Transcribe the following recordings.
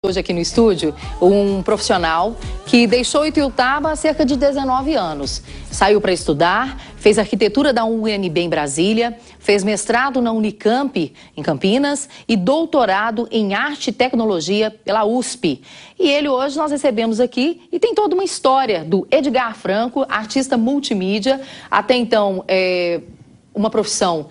Hoje aqui no estúdio, um profissional que deixou Ituiutaba há cerca de 19 anos. Saiu para estudar, fez arquitetura da UNB em Brasília, fez mestrado na Unicamp em Campinas e doutorado em arte e tecnologia pela USP. E ele hoje nós recebemos aqui e tem toda uma história do Edgar Franco, artista multimídia, até então uma profissão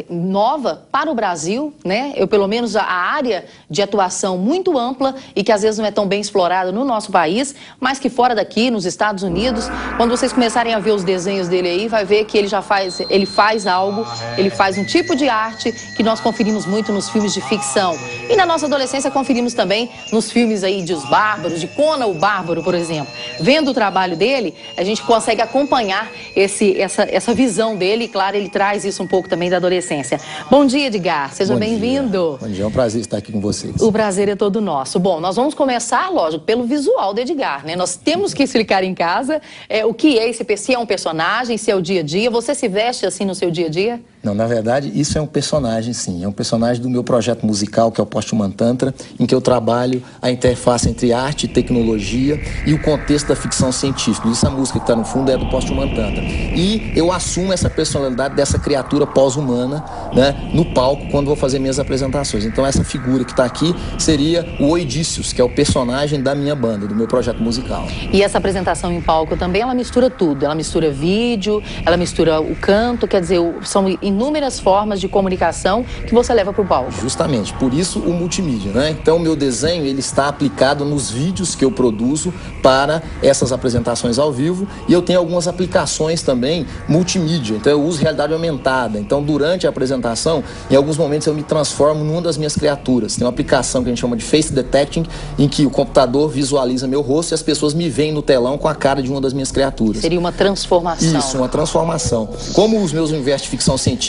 nova para o Brasil, né? Pelo menos a área de atuação muito ampla e que às vezes não é tão bem explorada no nosso país, mas que fora daqui, nos Estados Unidos, quando vocês começarem a ver os desenhos dele aí, vai ver que ele faz algo, ele faz um tipo de arte que nós conferimos muito nos filmes de ficção. E na nossa adolescência conferimos também nos filmes aí de Os Bárbaros, de Conan o Bárbaro, por exemplo. Vendo o trabalho dele, a gente consegue acompanhar essa visão dele e, claro, ele traz isso um pouco também da adolescência. Bom dia, Edgar. Seja bem-vindo. Bom dia, é um prazer estar aqui com vocês. O prazer é todo nosso. Bom, nós vamos começar, lógico, pelo visual do Edgar, né? Nós temos que explicar em casa o que é esse, se é um personagem, se é o dia a dia. Você se veste assim no seu dia a dia? Não, na verdade, isso é um personagem, sim. É um personagem do meu projeto musical, que é o Posthuman Tantra, em que eu trabalho a interface entre arte e tecnologia e o contexto da ficção científica. Isso, a música que está no fundo é do Posthuman Tantra. E eu assumo essa personalidade dessa criatura pós-humana, né, no palco, quando vou fazer minhas apresentações. Então, essa figura que está aqui seria o Oidícios, que é o personagem da minha banda, do meu projeto musical. E essa apresentação em palco também, ela mistura tudo. Ela mistura vídeo, ela mistura o canto, quer dizer, são inúmeras formas de comunicação que você leva para o palco. Justamente, por isso o multimídia, né? Então, o meu desenho, ele está aplicado nos vídeos que eu produzo para essas apresentações ao vivo, e eu tenho algumas aplicações também multimídia. Então, eu uso realidade aumentada. Então, durante a apresentação, em alguns momentos eu me transformo numa das minhas criaturas. Tem uma aplicação que a gente chama de Face Detecting, em que o computador visualiza meu rosto e as pessoas me veem no telão com a cara de uma das minhas criaturas. Seria uma transformação. Isso, uma transformação. Como os meus universos de ficção científica,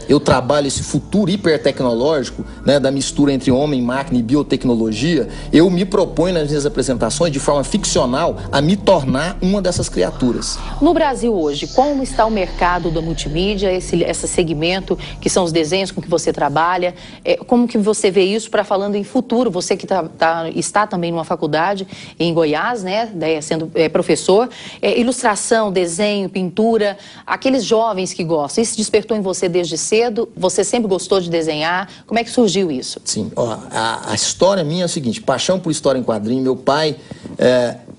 eu trabalho esse futuro hipertecnológico, né, da mistura entre homem, máquina e biotecnologia, eu me proponho nas minhas apresentações, de forma ficcional, a me tornar uma dessas criaturas. No Brasil hoje, como está o mercado da multimídia, esse segmento que são os desenhos com que você trabalha, como que você vê isso para falando em futuro, você que está também numa faculdade em Goiás, né, sendo professor, ilustração, desenho, pintura, aqueles jovens que gostam, isso despertou em você desde cedo? Você sempre gostou de desenhar? Como é que surgiu isso? Sim, ó, a história minha é o seguinte, paixão por história em quadrinho. Meu pai,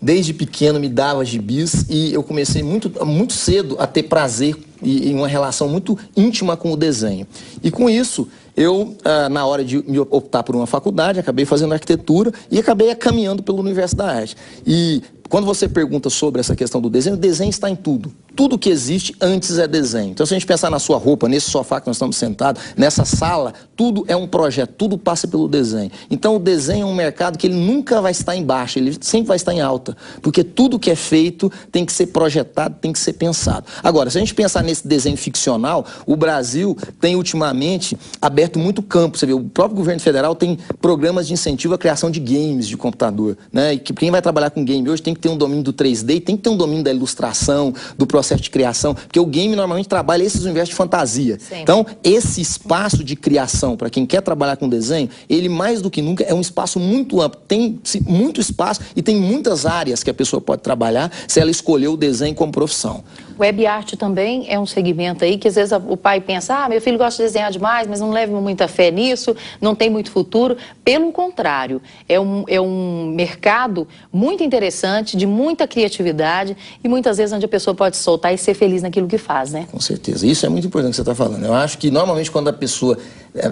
desde pequeno, me dava gibis e eu comecei muito cedo a ter prazer e uma relação muito íntima com o desenho. E com isso, eu, na hora de me optar por uma faculdade, acabei fazendo arquitetura e acabei caminhando pelo universo da arte. E quando você pergunta sobre essa questão do desenho, o desenho está em tudo. Tudo que existe antes é desenho. Então, se a gente pensar na sua roupa, nesse sofá que nós estamos sentados, nessa sala, tudo é um projeto, tudo passa pelo desenho. Então, o desenho é um mercado que ele nunca vai estar em baixa, ele sempre vai estar em alta. Porque tudo que é feito tem que ser projetado, tem que ser pensado. Agora, se a gente pensar nesse desenho ficcional, o Brasil tem ultimamente aberto muito campo. Você vê, o próprio governo federal tem programas de incentivo à criação de games de computador, né? E que quem vai trabalhar com game hoje tem que ter um domínio do 3D, tem que ter um domínio da ilustração, do processo de criação, porque o game normalmente trabalha esses universos de fantasia. Sim. Então, esse espaço de criação, para quem quer trabalhar com desenho, ele mais do que nunca é um espaço muito amplo, tem muito espaço e tem muitas áreas que a pessoa pode trabalhar se ela escolher o desenho como profissão. Web art também é um segmento aí que às vezes o pai pensa, meu filho gosta de desenhar demais, mas não leva muita fé nisso, não tem muito futuro. Pelo contrário, é um mercado muito interessante, de muita criatividade e muitas vezes onde a pessoa pode soltar e ser feliz naquilo que faz, né? Com certeza. Isso é muito importante que você está falando. Eu acho que normalmente quando a pessoa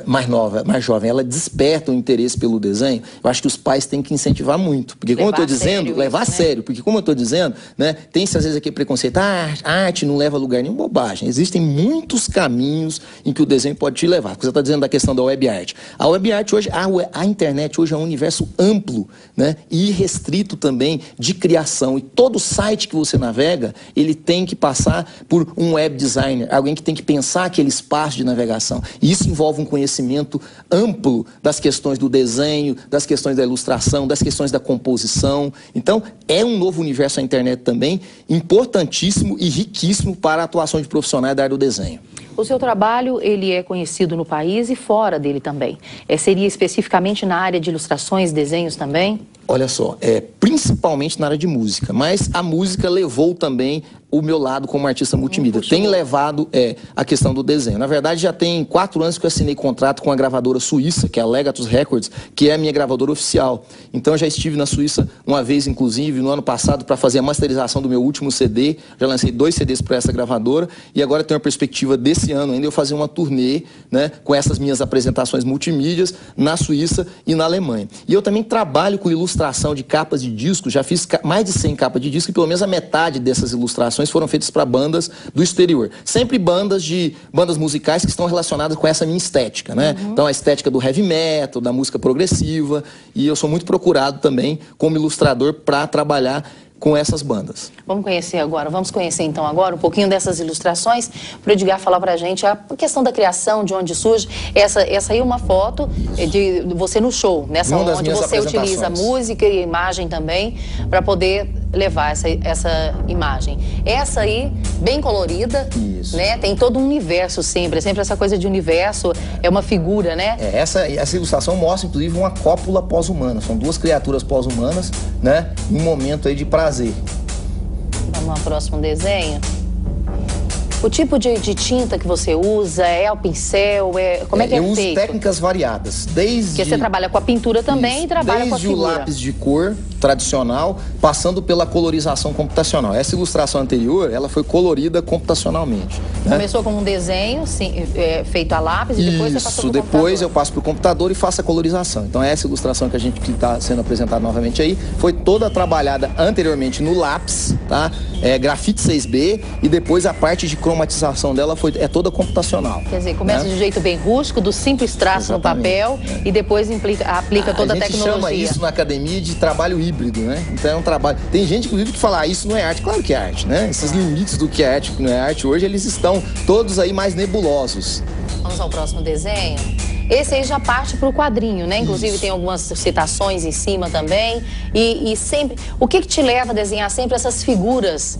mais nova, mais jovem, ela desperta o interesse pelo desenho, eu acho que os pais têm que incentivar muito. Porque como eu estou dizendo, levar a sério. Porque como eu estou dizendo, né, tem-se às vezes aquele preconceito, a arte não leva a lugar nenhum, bobagem. Existem muitos caminhos em que o desenho pode te levar. Você está dizendo da questão da web art. A web art hoje, a internet hoje é um universo amplo, né, e restrito também de criação. E todo site que você navega, ele tem que passar por um web designer, alguém que tem que pensar aquele espaço de navegação. E isso envolve um conhecimento amplo das questões do desenho, das questões da ilustração, das questões da composição. Então, é um novo universo a internet também, importantíssimo e riquíssimo para a atuação de profissionais da área do desenho. O seu trabalho, ele é conhecido no país e fora dele também. Seria especificamente na área de ilustrações, desenhos também? Olha só, principalmente na área de música, mas a música levou também o meu lado como artista multimídia. Tem levado a questão do desenho. Na verdade, já tem 4 anos que eu assinei contrato com a gravadora suíça, que é a Legatus Records, que é a minha gravadora oficial. Então, eu já estive na Suíça uma vez, inclusive, no ano passado, para fazer a masterização do meu último CD. Já lancei 2 CDs para essa gravadora e agora tenho a perspectiva desse ano ainda eu fazer uma turnê, né, com essas minhas apresentações multimídias na Suíça e na Alemanha. E eu também trabalho com ilustração de capas de discos, já fiz mais de 100 capas de disco e pelo menos a metade dessas ilustrações foram feitas para bandas do exterior. Sempre bandas musicais que estão relacionadas com essa minha estética, né? Então a estética do heavy metal, da música progressiva, e eu sou muito procurado também como ilustrador para trabalhar com essas bandas. Vamos conhecer então agora um pouquinho dessas ilustrações, para o Edgar falar para a gente a questão da criação, de onde surge. Essa aí é uma foto de você no show, nessa onde você utiliza música e imagem também para poder levar essa imagem. Essa aí, bem colorida, né? Tem todo um universo sempre essa coisa de universo, é uma figura, né? Essa ilustração mostra, inclusive, uma cópula pós-humana. São 2 criaturas pós-humanas, né? Em um momento aí de prazer. Vamos ao próximo desenho. O tipo de tinta que você usa é ao pincel? Como é que é feito? Eu uso técnicas variadas, Porque você trabalha com a pintura também e trabalha com a figura. Desde o lápis de cor tradicional, passando pela colorização computacional. Essa ilustração anterior, ela foi colorida computacionalmente. Né? Começou com um desenho feito a lápis e depois você passou para o computador. Depois eu passo para o computador e faço a colorização. Então essa ilustração que está sendo apresentada novamente aí, foi toda trabalhada anteriormente no lápis, tá? Grafite 6B, e depois a parte de cromatização dela é toda computacional. Quer dizer, começa de jeito bem rústico, do simples traço no papel, e depois aplica toda a tecnologia. A gente chama isso na academia de trabalho híbrido, né? Então é um trabalho... Tem gente, inclusive, que fala, isso não é arte. Claro que é arte, né? Esses limites do que é arte e o que não é arte hoje, eles estão todos aí mais nebulosos. Vamos ao próximo desenho. Esse aí já parte para o quadrinho, né? Inclusive tem algumas citações em cima também. E sempre... O que te leva a desenhar sempre essas figuras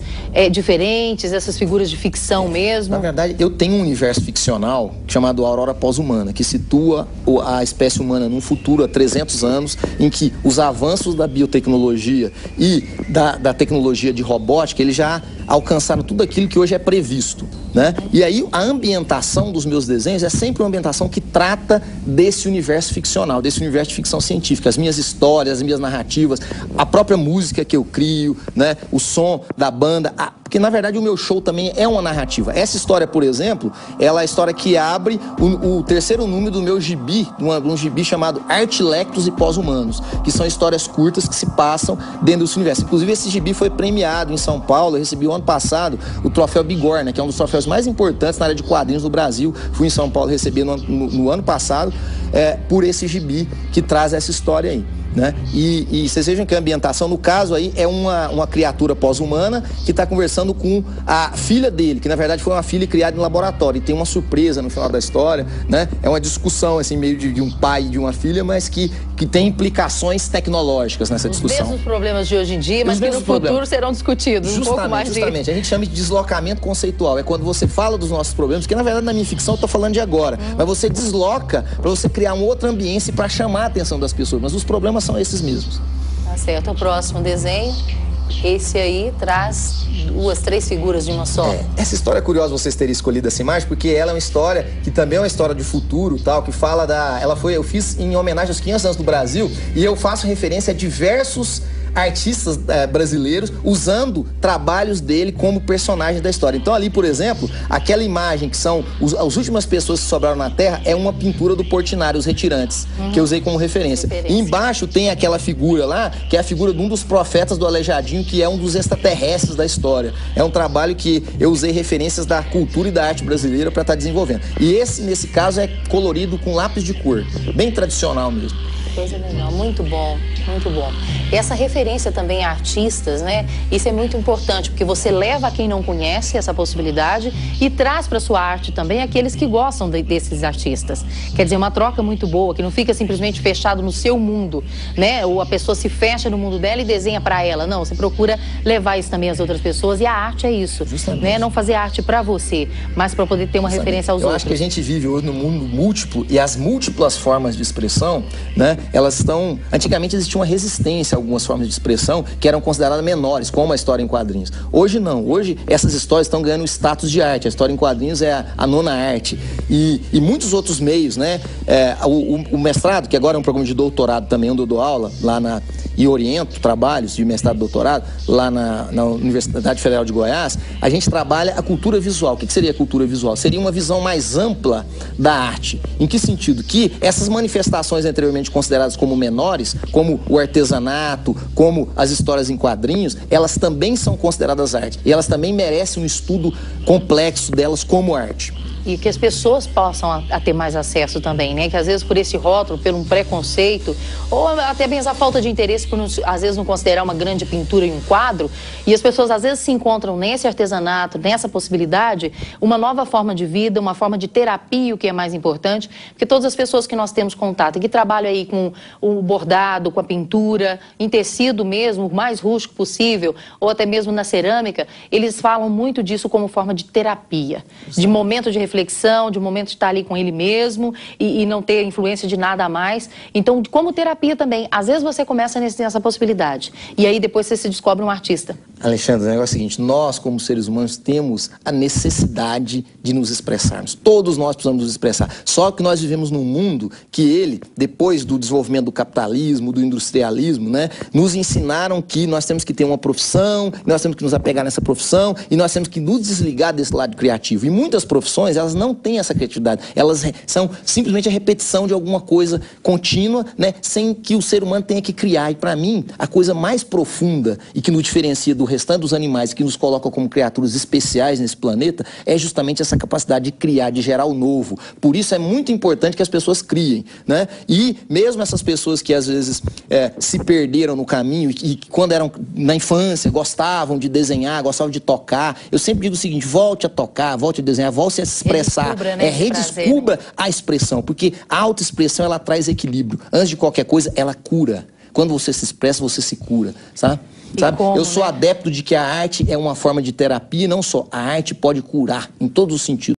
diferentes, essas figuras de ficção mesmo? Na verdade, eu tenho um universo ficcional chamado Aurora Pós-Humana, que situa a espécie humana num futuro há 300 anos, em que os avanços da biotecnologia e da tecnologia de robótica, eles já alcançaram tudo aquilo que hoje é previsto, né? E aí a ambientação dos meus desenhos é sempre uma ambientação que trata desse universo ficcional, desse universo de ficção científica, as minhas histórias, as minhas narrativas, a própria música que eu crio, né? O som da banda, porque na verdade o meu show também é uma narrativa. Essa história, por exemplo, ela é a história que abre o 3º número do meu gibi, um gibi chamado Artilectos e Pós-Humanos, que são histórias curtas que se passam dentro desse universo. Inclusive esse gibi foi premiado em São Paulo, eu recebi ano passado o troféu Bigorna, que é um dos troféus mais importantes na área de quadrinhos do Brasil. Fui em São Paulo receber no ano passado por esse gibi que traz essa história aí, né? E vocês vejam que a ambientação, no caso aí, é uma criatura pós-humana que está conversando com a filha dele, que na verdade foi uma filha criada em laboratório, e tem uma surpresa no final da história, né? É uma discussão assim, meio de um pai e de uma filha, mas que tem implicações tecnológicas nessa discussão. Os mesmos problemas de hoje em dia, mas que no futuro serão discutidos. Justamente, a gente chama de deslocamento conceitual. É quando você fala dos nossos problemas, que na verdade na minha ficção eu estou falando de agora, mas você desloca para você criar um outro ambiente para chamar a atenção das pessoas, mas os problemas são esses mesmos. Tá certo. O próximo desenho, esse aí traz 2, 3 figuras de uma só. Essa história é curiosa vocês terem escolhido essa imagem, porque ela é uma história que também é uma história de futuro, tal, que fala eu fiz em homenagem aos 500 anos do Brasil, e eu faço referência a diversos artistas brasileiros usando trabalhos dele como personagem da história. Então ali, por exemplo, aquela imagem que são as últimas pessoas que sobraram na Terra é uma pintura do Portinari, Os Retirantes, que eu usei como referência. E embaixo tem aquela figura lá, que é a figura de um dos profetas do Aleijadinho, que é um dos extraterrestres da história. É um trabalho que eu usei referências da cultura e da arte brasileira para estar desenvolvendo. E nesse caso, é colorido com lápis de cor, bem tradicional mesmo. Coisa legal, muito bom. Muito bom. Essa referência também a artistas, né? Isso é muito importante, porque você leva a quem não conhece essa possibilidade e traz para sua arte também aqueles que gostam desses artistas. Quer dizer, uma troca muito boa, que não fica simplesmente fechado no seu mundo, né? Ou a pessoa se fecha no mundo dela e desenha para ela. Não, você procura levar isso também às outras pessoas, e a arte é isso, né? Não fazer arte para você, mas para poder ter uma referência aos outros. Eu acho que a gente vive hoje num mundo múltiplo, e as múltiplas formas de expressão, né? Elas estão... Antigamente existia uma resistência a algumas formas de expressão que eram consideradas menores, como a história em quadrinhos. Hoje não. Hoje essas histórias estão ganhando status de arte. A história em quadrinhos é a nona arte. E muitos outros meios, né? O mestrado, que agora é um programa de doutorado também, onde eu dou aula lá e oriento trabalhos de mestrado e doutorado lá na Universidade Federal de Goiás, a gente trabalha a cultura visual. O que seria a cultura visual? Seria uma visão mais ampla da arte. Em que sentido? Que essas manifestações anteriormente consideradas como menores, como o artesanato, como as histórias em quadrinhos, elas também são consideradas arte. E elas também merecem um estudo complexo delas como arte. E que as pessoas possam a ter mais acesso também, né? Que às vezes por esse rótulo, por um preconceito, ou até mesmo a falta de interesse por às vezes não considerar uma grande pintura em um quadro, e as pessoas às vezes se encontram nesse artesanato, nessa possibilidade, uma nova forma de vida, uma forma de terapia, o que é mais importante, porque todas as pessoas que nós temos contato e que trabalham aí com o bordado, com a pintura, em tecido mesmo, o mais rústico possível, ou até mesmo na cerâmica, eles falam muito disso como forma de terapia, de momento de reflexão, de um momento de estar ali com ele mesmo e não ter influência de nada a mais. Então, como terapia também, às vezes você começa nessa possibilidade e aí depois você se descobre um artista. Alexandre, o negócio é o seguinte: nós como seres humanos temos a necessidade de nos expressarmos. Todos nós precisamos nos expressar. Só que nós vivemos num mundo que ele, depois do desenvolvimento do capitalismo, do industrialismo, né, nos ensinaram que nós temos que ter uma profissão, nós temos que nos apegar nessa profissão e nós temos que nos desligar desse lado criativo. E muitas profissões, elas não têm essa criatividade. Elas são simplesmente a repetição de alguma coisa contínua, né, sem que o ser humano tenha que criar. E para mim, a coisa mais profunda e que nos diferencia do restante dos animais, que nos coloca como criaturas especiais nesse planeta, é justamente essa capacidade de criar, de gerar o novo. Por isso é muito importante que as pessoas criem, né? E mesmo essas pessoas que às vezes se perderam no caminho e quando eram na infância gostavam de desenhar, gostavam de tocar, eu sempre digo o seguinte: volte a tocar, volte a desenhar, volte a se expressar, redescubra a expressão, porque a autoexpressão ela traz equilíbrio. Antes de qualquer coisa, ela cura. Quando você se expressa, você se cura, sabe? Eu sou adepto de que a arte é uma forma de terapia, e não só. A arte pode curar em todos os sentidos.